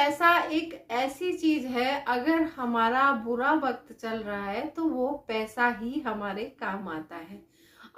पैसा एक ऐसी चीज है, अगर हमारा बुरा वक्त चल रहा है तो वो पैसा ही हमारे काम आता है।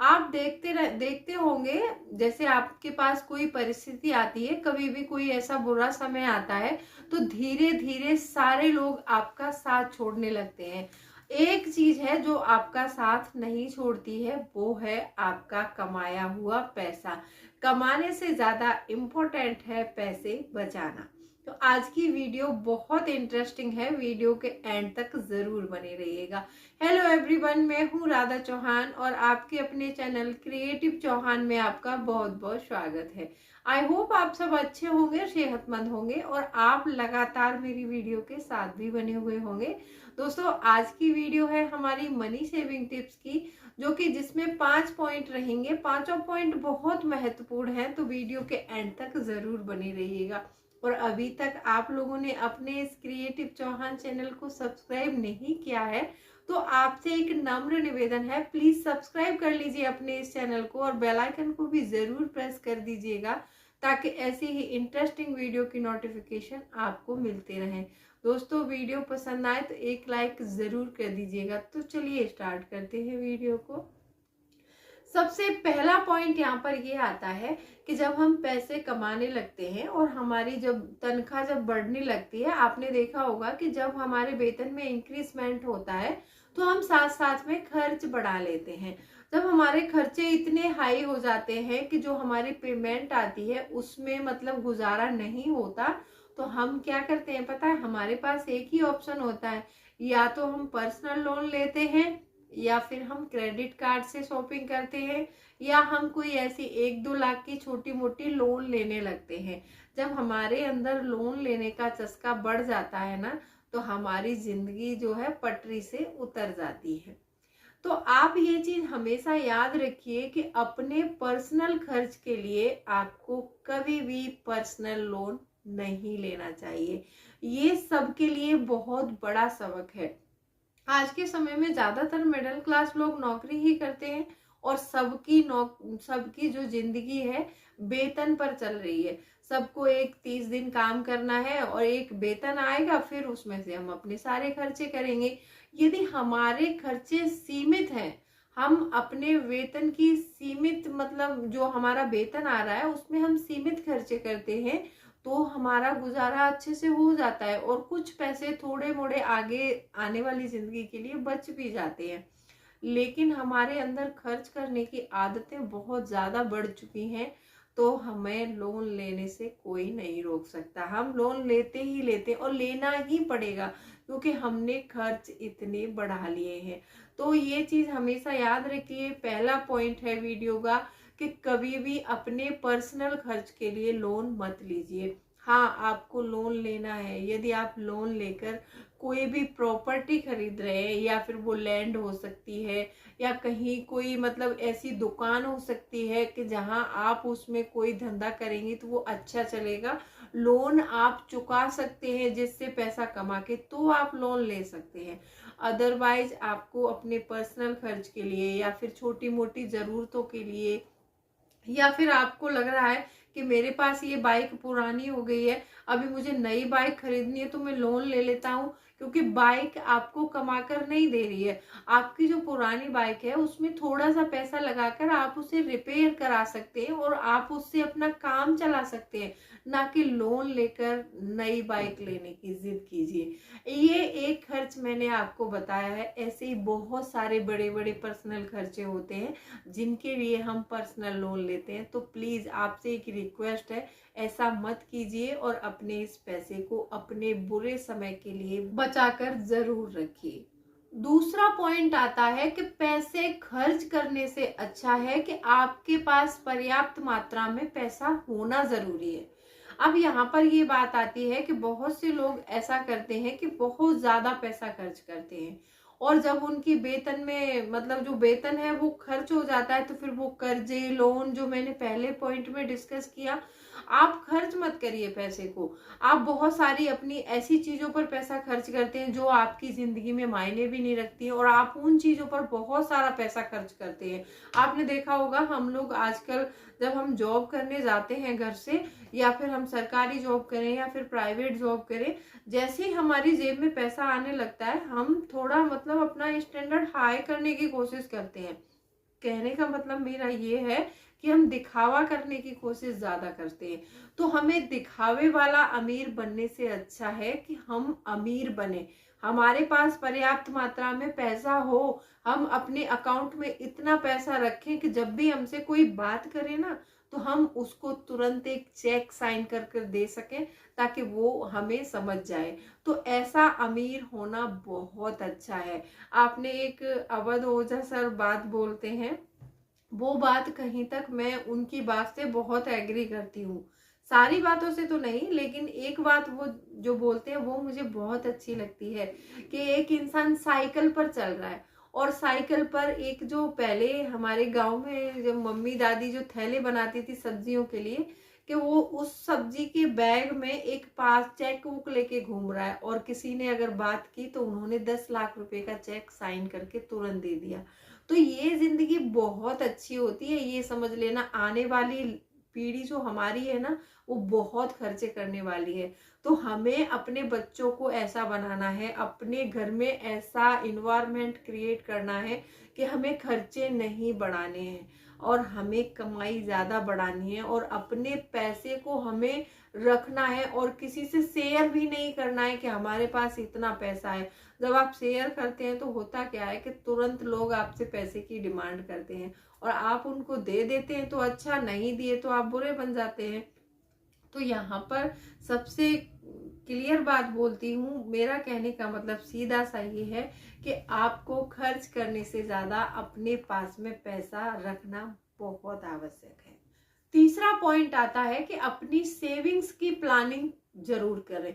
आप देखते होंगे, जैसे आपके पास कोई परिस्थिति आती है, कभी भी कोई ऐसा बुरा समय आता है तो धीरे धीरे सारे लोग आपका साथ छोड़ने लगते हैं। एक चीज है जो आपका साथ नहीं छोड़ती है, वो है आपका कमाया हुआ पैसा। कमाने से ज्यादा इम्पोर्टेंट है पैसे बचाना। तो आज की वीडियो बहुत इंटरेस्टिंग है, वीडियो के एंड तक जरूर बने रहिएगा। हेलो एवरीवन, मैं हूँ राधा चौहान और आपके अपने चैनल क्रिएटिव चौहान में आपका बहुत बहुत स्वागत है। आई होप आप सब अच्छे होंगे, सेहतमंद होंगे और आप लगातार मेरी वीडियो के साथ भी बने हुए होंगे। दोस्तों, आज की वीडियो है हमारी मनी सेविंग टिप्स की, जो कि जिसमें 5 पॉइंट रहेंगे। पांचों पॉइंट बहुत महत्वपूर्ण हैं, तो वीडियो के एंड तक जरूर बने रहिएगा। और अभी तक आप लोगों ने अपने इस क्रिएटिव चौहान चैनल को सब्सक्राइब नहीं किया है तो आपसे एक नम्र निवेदन है, प्लीज सब्सक्राइब कर लीजिए अपने इस चैनल को और बेल आइकन को भी जरूर प्रेस कर दीजिएगा, ताकि ऐसी ही इंटरेस्टिंग वीडियो की नोटिफिकेशन आपको मिलते रहें। दोस्तों, वीडियो पसंद आए तो एक लाइक जरूर कर दीजिएगा। तो चलिए स्टार्ट करते हैं वीडियो को। सबसे पहला पॉइंट यहाँ पर ये आता है कि जब हम पैसे कमाने लगते हैं और हमारी जब तनख्वाह जब बढ़ने लगती है, आपने देखा होगा कि जब हमारे वेतन में इंक्रीजमेंट होता है तो हम साथ साथ में खर्च बढ़ा लेते हैं। जब हमारे खर्चे इतने हाई हो जाते हैं कि जो हमारी पेमेंट आती है उसमें मतलब गुजारा नहीं होता, तो हम क्या करते हैं पता है? हमारे पास एक ही ऑप्शन होता है, या तो हम पर्सनल लोन लेते हैं, या फिर हम क्रेडिट कार्ड से शॉपिंग करते हैं, या हम कोई ऐसी 1-2 लाख की छोटी मोटी लोन लेने लगते हैं। जब हमारे अंदर लोन लेने का चस्का बढ़ जाता है ना, तो हमारी जिंदगी जो है पटरी से उतर जाती है। तो आप ये चीज हमेशा याद रखिए कि अपने पर्सनल खर्च के लिए आपको कभी भी पर्सनल लोन नहीं लेना चाहिए। ये सबके लिए बहुत बड़ा सबक है। आज के समय में ज्यादातर मिडिल क्लास लोग नौकरी ही करते हैं और सबकी जो जिंदगी है वेतन पर चल रही है। सबको एक 30 दिन काम करना है और एक वेतन आएगा, फिर उसमें से हम अपने सारे खर्चे करेंगे। यदि हमारे खर्चे सीमित हैं, हम अपने वेतन की सीमित मतलब जो हमारा वेतन आ रहा है उसमें हम सीमित खर्चे करते हैं, तो हमारा गुजारा अच्छे से हो जाता है और कुछ पैसे थोड़े मोड़े आगे आने वाली जिंदगी के लिए बच भी जाते हैं। लेकिन हमारे अंदर खर्च करने की आदतें बहुत ज्यादा बढ़ चुकी हैं, तो हमें लोन लेने से कोई नहीं रोक सकता। हम लोन लेते ही लेते और लेना ही पड़ेगा, क्योंकि हमने खर्च इतने बढ़ा लिए हैं। तो ये चीज हमेशा याद रखिए। पहला पॉइंट है वीडियो का कि कभी भी अपने पर्सनल खर्च के लिए लोन मत लीजिए। हाँ, आपको लोन लेना है, यदि आप लोन लेकर कोई भी प्रॉपर्टी खरीद रहे हैं, या फिर वो लैंड हो सकती है, या कहीं कोई मतलब ऐसी दुकान हो सकती है कि जहां आप उसमें कोई धंधा करेंगे तो वो अच्छा चलेगा, लोन आप चुका सकते हैं जिससे पैसा कमा के, तो आप लोन ले सकते हैं। अदरवाइज आपको अपने पर्सनल खर्च के लिए या फिर छोटी मोटी जरूरतों के लिए, या फिर आपको लग रहा है कि मेरे पास ये बाइक पुरानी हो गई है, अभी मुझे नई बाइक खरीदनी है तो मैं लोन ले लेता हूँ, क्योंकि बाइक आपको कमा कर नहीं दे रही है। आपकी जो पुरानी बाइक है उसमें थोड़ा सा पैसा लगाकर आप उसे रिपेयर करा सकते हैं और आप उससे अपना काम चला सकते हैं, ना कि लोन लेकर नई बाइक लेने की जिद कीजिए। ये एक खर्च मैंने आपको बताया है, ऐसे ही बहुत सारे बड़े बड़े पर्सनल खर्चे होते हैं जिनके लिए हम पर्सनल लोन लेते हैं। तो प्लीज आपसे एक रिक्वेस्ट है, ऐसा मत कीजिए और अपने इस पैसे को अपने बुरे समय के लिए बचाकर जरूर रखिए। दूसरा पॉइंट आता है कि पैसे खर्च करने से अच्छा है कि आपके पास पर्याप्त मात्रा में पैसा होना जरूरी है। अब यहाँ पर ये बात आती है कि बहुत से लोग ऐसा करते हैं कि बहुत ज्यादा पैसा खर्च करते हैं, और जब उनकी वेतन में मतलब जो वेतन है वो खर्च हो जाता है, तो फिर वो कर्जे लोन, जो मैंने पहले पॉइंट में डिस्कस किया, आप खर्च मत करिए पैसे को। आप बहुत सारी अपनी ऐसी चीजों पर पैसा खर्च करते हैं जो आपकी जिंदगी में मायने भी नहीं रखती है, और आप उन चीजों पर बहुत सारा पैसा खर्च करते हैं। आपने देखा होगा हम लोग आजकल जब हम जॉब करने जाते हैं घर से, या फिर हम सरकारी जॉब करें या फिर प्राइवेट जॉब करें, जैसे ही हमारी जेब में पैसा आने लगता है हम थोड़ा मतलब अपना स्टैंडर्ड हाई करने की कोशिश करते हैं। कहने का मतलब मेरा ये है कि हम दिखावा करने की कोशिश ज्यादा करते हैं। तो हमें दिखावे वाला अमीर बनने से अच्छा है कि हम अमीर बने, हमारे पास पर्याप्त मात्रा में पैसा हो, हम अपने अकाउंट में इतना पैसा रखें कि जब भी हमसे कोई बात करे ना तो हम उसको तुरंत एक चेक साइन कर कर दे सकें, ताकि वो हमें समझ जाए। तो ऐसा अमीर होना बहुत अच्छा है। आपने एक अवध ओझा सर बात बोलते हैं, वो बात कहीं तक मैं उनकी बात से बहुत एग्री करती हूँ। सारी बातों से तो नहीं, लेकिन एक बात वो जो बोलते हैं वो मुझे बहुत अच्छी लगती है कि एक इंसान साइकिल पर चल रहा है, और साइकिल पर एक जो पहले हमारे गांव में जब मम्मी दादी जो थैले बनाती थी सब्जियों के लिए, कि वो उस सब्जी के बैग में एक पास चेक बुक लेके घूम रहा है, और किसी ने अगर बात की तो उन्होंने 10 लाख रुपए का चेक साइन करके तुरंत दे दिया। तो ये जिंदगी बहुत अच्छी होती है, ये समझ लेना। आने वाली पीढ़ी जो हमारी है ना, वो बहुत खर्चे करने वाली है। तो हमें अपने बच्चों को ऐसा बनाना है, अपने घर में ऐसा इन्वायरमेंट क्रिएट करना है कि हमें खर्चे नहीं बढ़ाने हैं, और हमें कमाई ज्यादा बढ़ानी है, और अपने पैसे को हमें रखना है, और किसी से शेयर भी नहीं करना है कि हमारे पास इतना पैसा है। जब आप शेयर करते हैं तो होता क्या है कि तुरंत लोग आपसे पैसे की डिमांड करते हैं, और आप उनको दे देते हैं तो अच्छा, नहीं दिए तो आप बुरे बन जाते हैं। तो यहाँ पर सबसे क्लियर बात बोलती हूँ, मेरा कहने का मतलब सीधा सा ये है कि आपको खर्च करने से ज्यादा अपने पास में पैसा रखना बहुत आवश्यक है। तीसरा पॉइंट आता है कि अपनी सेविंग्स की प्लानिंग जरूर करें।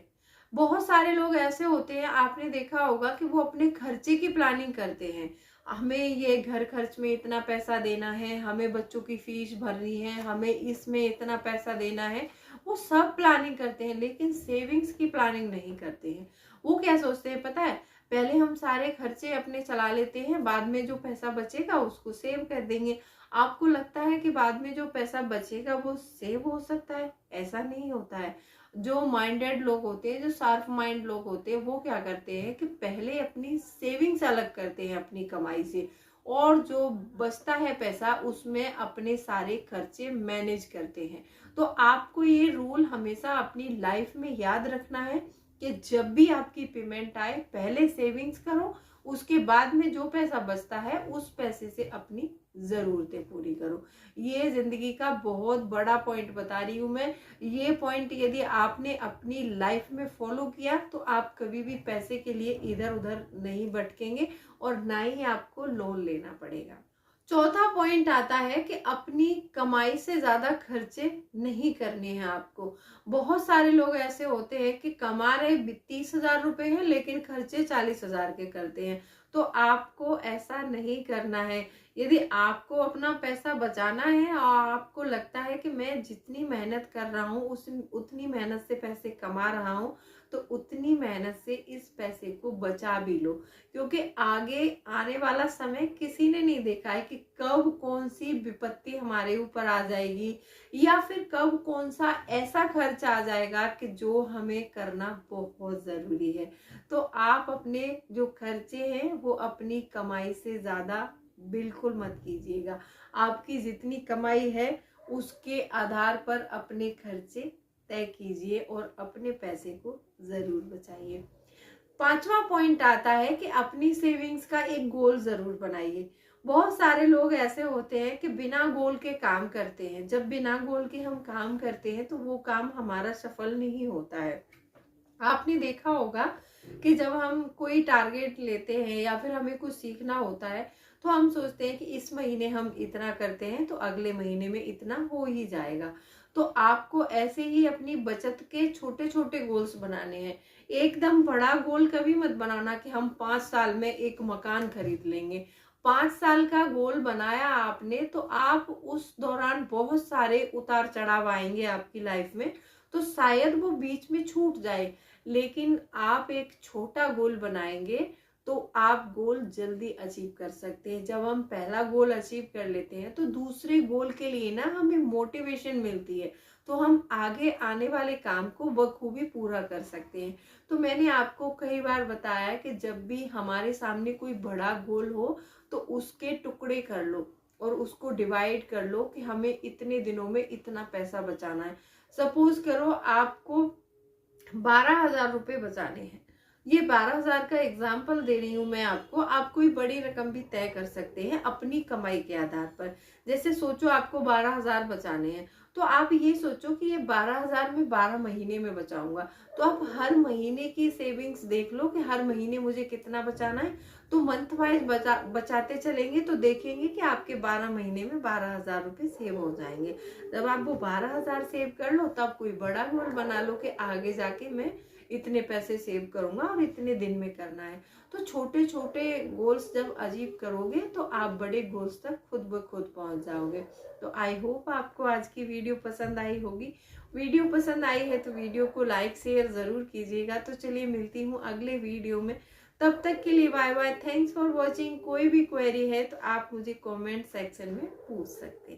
बहुत सारे लोग ऐसे होते हैं, आपने देखा होगा कि वो अपने खर्चे की प्लानिंग करते हैं। हमें ये घर खर्च में इतना पैसा देना है, हमें बच्चों की फीस भरनी है, हमें इसमें इतना पैसा देना है, वो सब प्लानिंग करते हैं, लेकिन सेविंग्स की प्लानिंग नहीं करते हैं। वो क्या सोचते हैं पता है, पहले हम सारे खर्चे अपने चला लेते हैं, बाद में जो पैसा बचेगा उसको सेव कर देंगे। आपको लगता है कि बाद में जो पैसा बचेगा वो सेव हो सकता है? ऐसा नहीं होता है। जो माइंडेड लोग होते हैं, जो शार्प माइंड लोग होते हैं, वो क्या करते हैं कि पहले अपनी सेविंग्स अलग करते हैं अपनी कमाई से, और जो बचता है पैसा उसमें अपने सारे खर्चे मैनेज करते हैं। तो आपको ये रूल हमेशा अपनी लाइफ में याद रखना है कि जब भी आपकी पेमेंट आए पहले सेविंग्स करो, उसके बाद में जो पैसा बचता है उस पैसे से अपनी जरूरतें पूरी करो। ये जिंदगी का बहुत बड़ा पॉइंट बता रही हूं मैं। ये पॉइंट यदि आपने अपनी लाइफ में फॉलो किया तो आप कभी भी पैसे के लिए इधर उधर नहीं भटकेंगे, और ना ही आपको लोन लेना पड़ेगा। चौथा पॉइंट आता है कि अपनी कमाई से ज्यादा खर्चे नहीं करने हैं आपको। बहुत सारे लोग ऐसे होते हैं कि कमा रहे 30,000 रुपए हैं लेकिन खर्चे 40,000 के करते हैं। तो आपको ऐसा नहीं करना है। यदि आपको अपना पैसा बचाना है और आपको लगता है कि मैं जितनी मेहनत कर रहा हूँ उतनी मेहनत से पैसे कमा रहा हूँ, तो उतनी मेहनत से इस पैसे को बचा भी लो, क्योंकि आगे आने वाला समय किसी ने नहीं देखा है कि कब कौन सी विपत्ति हमारे ऊपर आ जाएगी, या फिर कब कौन सा ऐसा खर्च आ जाएगा कि जो हमें करना बहुत जरूरी है। तो आप अपने जो खर्चे हैं वो अपनी कमाई से ज्यादा बिल्कुल मत कीजिएगा। आपकी जितनी कमाई है उसके आधार पर अपने खर्चे तय कीजिए और अपने पैसे को जरूर बचाइए। पांचवा पॉइंट आता है कि अपनी सेविंग्स का एक गोल जरूर बनाइए। बहुत सारे लोग ऐसे होते हैं कि बिना गोल के काम करते हैं। जब बिना गोल के हम काम करते हैं तो वो काम हमारा सफल नहीं होता है। आपने देखा होगा कि जब हम कोई टारगेट लेते हैं या फिर हमें कुछ सीखना होता है तो हम सोचते हैं कि इस महीने हम इतना करते हैं तो अगले महीने में इतना हो ही जाएगा। तो आपको ऐसे ही अपनी बचत के छोटे छोटे गोल्स बनाने हैं। एकदम बड़ा गोल कभी मत बनाना कि हम 5 साल में एक मकान खरीद लेंगे। 5 साल का गोल बनाया आपने, तो आप उस दौरान बहुत सारे उतार चढ़ाव आएंगे आपकी लाइफ में, तो शायद वो बीच में छूट जाए। लेकिन आप एक छोटा गोल बनाएंगे तो आप गोल जल्दी अचीव कर सकते हैं। जब हम पहला गोल अचीव कर लेते हैं तो दूसरे गोल के लिए ना हमें मोटिवेशन मिलती है, तो हम आगे आने वाले काम को बखूबी पूरा कर सकते हैं। तो मैंने आपको कई बार बताया कि जब भी हमारे सामने कोई बड़ा गोल हो तो उसके टुकड़े कर लो और उसको डिवाइड कर लो कि हमें इतने दिनों में इतना पैसा बचाना है। सपोज करो आपको 12,000 रुपये बचाने हैं। ये 12,000 का एग्जाम्पल दे रही हूँ मैं आपको। आप कोई बड़ी रकम भी तय कर सकते हैं अपनी कमाई के आधार पर। जैसे सोचो आपको 12,000 बचाने हैं, तो आप ये सोचो कि ये 12,000 में 12 महीने में बचाऊंगा। तो आप हर महीने की सेविंग्स देख लो कि हर महीने मुझे कितना बचाना है। तो मंथ वाइज बचाते चलेंगे तो देखेंगे कि आपके 12 महीने में 12,000 रुपये सेव हो जाएंगे। जब आप वो 12,000 सेव कर लो तब कोई बड़ा गोल बना लो कि आगे जाके मैं इतने पैसे सेव करूंगा और इतने दिन में करना है। तो छोटे छोटे गोल्स जब अचीव करोगे तो आप बड़े गोल्स तक खुद ब खुद पहुंच जाओगे। तो आई होप आपको आज की वीडियो पसंद आई होगी। वीडियो पसंद आई है तो वीडियो को लाइक शेयर जरूर कीजिएगा। तो चलिए मिलती हूँ अगले वीडियो में, तब तक के लिए bye bye. Thanks for watching. कोई भी क्वेरी है तो आप मुझे कमेंट सेक्शन में पूछ सकते हैं।